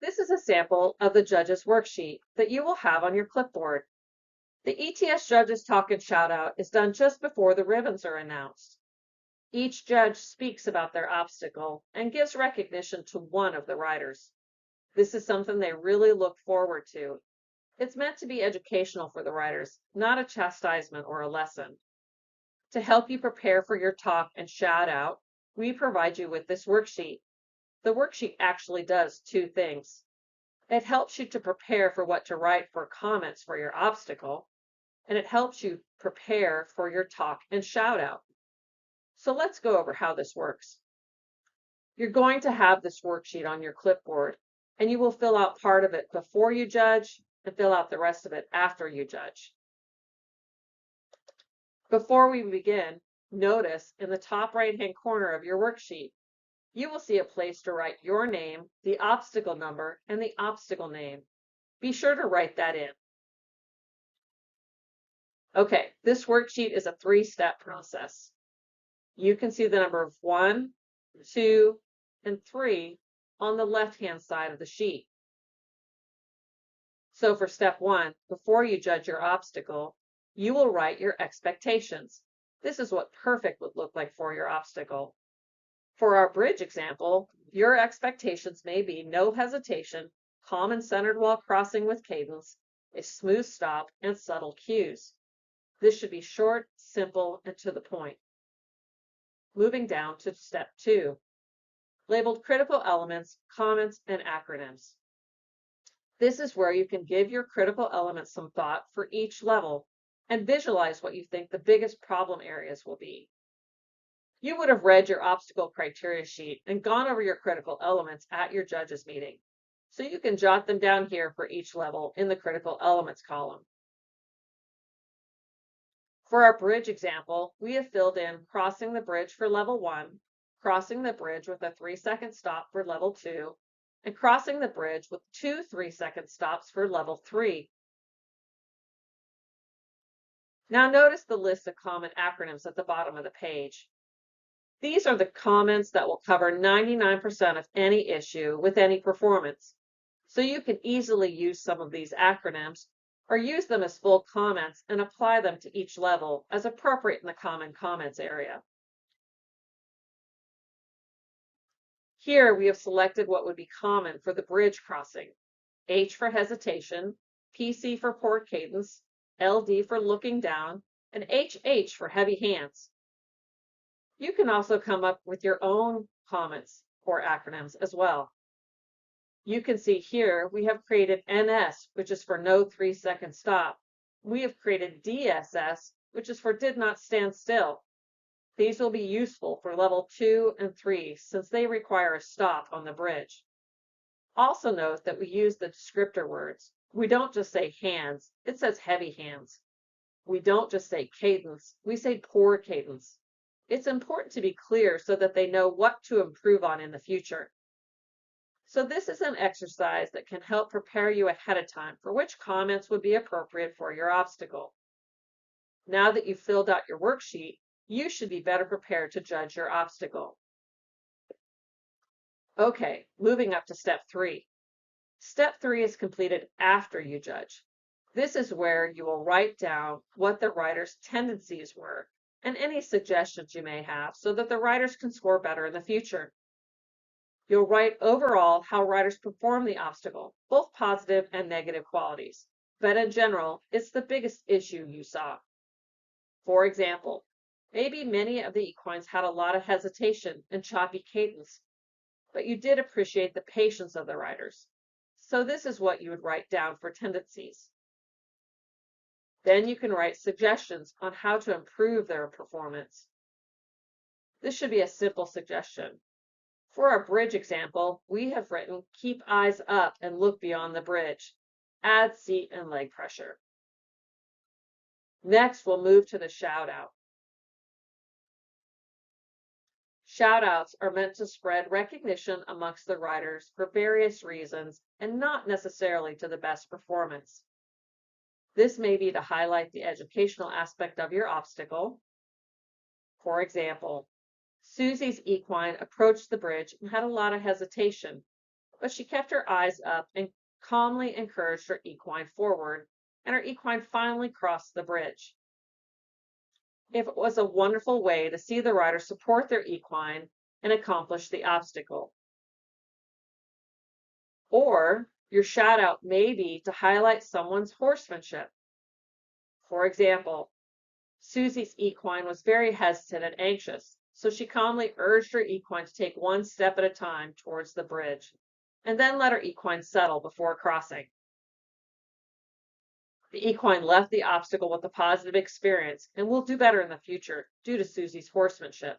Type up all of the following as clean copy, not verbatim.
This is a sample of the judge's worksheet that you will have on your clipboard. The ETS Judges Talk and Shout Out is done just before the ribbons are announced. Each judge speaks about their obstacle and gives recognition to one of the riders. This is something they really look forward to. It's meant to be educational for the riders, not a chastisement or a lesson. To help you prepare for your talk and shout out, we provide you with this worksheet. The worksheet actually does two things. It helps you to prepare for what to write for comments for your obstacle, and it helps you prepare for your talk and shout out. So let's go over how this works. You're going to have this worksheet on your clipboard, and you will fill out part of it before you judge and fill out the rest of it after you judge. Before we begin, notice in the top right-hand corner of your worksheet, you will see a place to write your name, the obstacle number, and the obstacle name. Be sure to write that in. Okay, this worksheet is a three-step process. You can see the number of 1, 2, and 3 on the left-hand side of the sheet. So for step 1, before you judge your obstacle, you will write your expectations. This is what perfect would look like for your obstacle. For our bridge example, your expectations may be no hesitation, calm and centered while crossing with cadence, a smooth stop, and subtle cues. This should be short, simple, and to the point. Moving down to step 2, labeled critical elements, comments, and acronyms. This is where you can give your critical elements some thought for each level and visualize what you think the biggest problem areas will be. You would have read your obstacle criteria sheet and gone over your critical elements at your judges meeting, so you can jot them down here for each level in the critical elements column. For our bridge example, we have filled in crossing the bridge for level 1, crossing the bridge with a 3-second stop for level 2, and crossing the bridge with 2 3-second stops for level 3. Now notice the list of common acronyms at the bottom of the page. These are the comments that will cover 99% of any issue with any performance. So you can easily use some of these acronyms or use them as full comments and apply them to each level as appropriate in the common comments area. Here we have selected what would be common for the bridge crossing. H for hesitation, PC for poor cadence, LD for looking down, and HH for heavy hands. You can also come up with your own comments or acronyms as well. You can see here we have created NS, which is for no 3-second stop. We have created DSS, which is for did not stand still. These will be useful for level 2 and 3 since they require a stop on the bridge. Also note that we use the descriptor words. We don't just say hands, it says heavy hands. We don't just say cadence, we say poor cadence. It's important to be clear so that they know what to improve on in the future. So this is an exercise that can help prepare you ahead of time for which comments would be appropriate for your obstacle. Now that you've filled out your worksheet, you should be better prepared to judge your obstacle. Okay, moving up to step 3. Step 3 is completed after you judge. This is where you will write down what the rider's tendencies were and any suggestions you may have so that the riders can score better in the future. You'll write overall how riders perform the obstacle, both positive and negative qualities, but in general, it's the biggest issue you saw. For example, maybe many of the equines had a lot of hesitation and choppy cadence, but you did appreciate the patience of the riders. So this is what you would write down for tendencies. Then you can write suggestions on how to improve their performance. This should be a simple suggestion. For our bridge example, we have written keep eyes up and look beyond the bridge. Add seat and leg pressure. Next, we'll move to the shout out. Shout outs are meant to spread recognition amongst the riders for various reasons and not necessarily to the best performance. This may be to highlight the educational aspect of your obstacle. For example, Susie's equine approached the bridge and had a lot of hesitation. but she kept her eyes up and calmly encouraged her equine forward, and her equine finally crossed the bridge. It was a wonderful way to see the rider support their equine and accomplish the obstacle. Or your shout out may be to highlight someone's horsemanship. For example, Susie's equine was very hesitant and anxious, so she calmly urged her equine to take one step at a time towards the bridge, and then let her equine settle before crossing. The equine left the obstacle with a positive experience and will do better in the future due to Susie's horsemanship.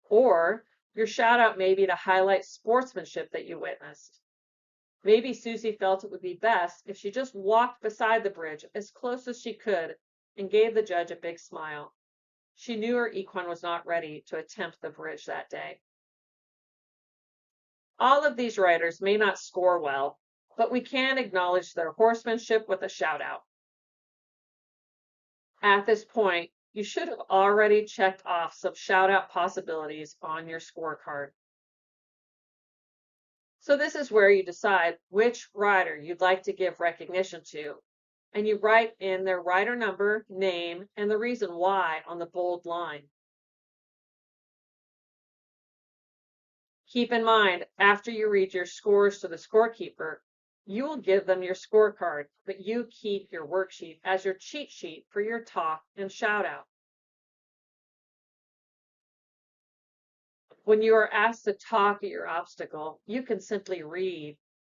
Or your shout out may be to highlight sportsmanship that you witnessed. Maybe Susie felt it would be best if she just walked beside the bridge as close as she could and gave the judge a big smile. She knew her equine was not ready to attempt the bridge that day. All of these riders may not score well, but we can acknowledge their horsemanship with a shout out. At this point, you should have already checked off some shout out possibilities on your scorecard. So this is where you decide which rider you'd like to give recognition to, and you write in their rider number, name, and the reason why on the bold line. Keep in mind, after you read your scores to the scorekeeper, you will give them your scorecard, but you keep your worksheet as your cheat sheet for your talk and shout out. When you are asked to talk at your obstacle, you can simply read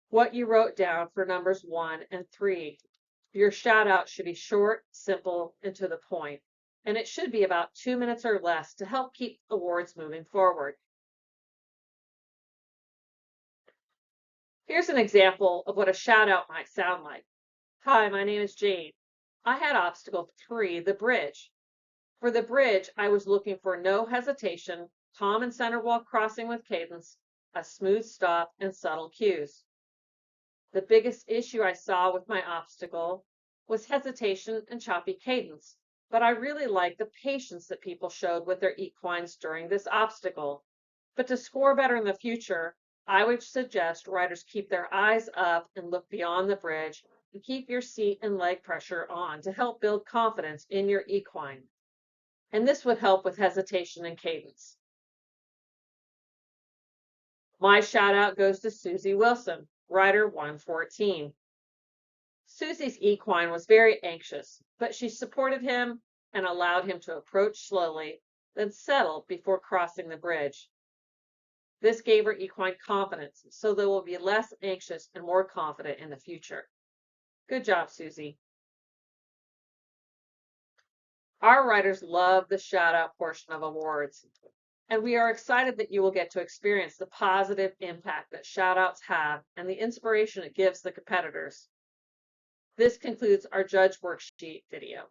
what you wrote down for numbers 1 and 3. Your shout out should be short, simple, and to the point, and it should be about 2 minutes or less to help keep the words moving forward. Here's an example of what a shout out might sound like. Hi, my name is Jane. I had obstacle 3, the bridge. For the bridge, I was looking for no hesitation, calm and center wall crossing with cadence, a smooth stop, and subtle cues. The biggest issue I saw with my obstacle was hesitation and choppy cadence, but I really liked the patience that people showed with their equines during this obstacle. But to score better in the future, I would suggest riders keep their eyes up and look beyond the bridge and keep your seat and leg pressure on to help build confidence in your equine. And this would help with hesitation and cadence. My shout out goes to Susie Wilson, rider 114. Susie's equine was very anxious, but she supported him and allowed him to approach slowly, then settle before crossing the bridge. This gave her equine confidence, so they will be less anxious and more confident in the future. Good job, Susie. Our riders love the shout out portion of awards, and we are excited that you will get to experience the positive impact that shout outs have and the inspiration it gives the competitors. This concludes our Judge Worksheet video.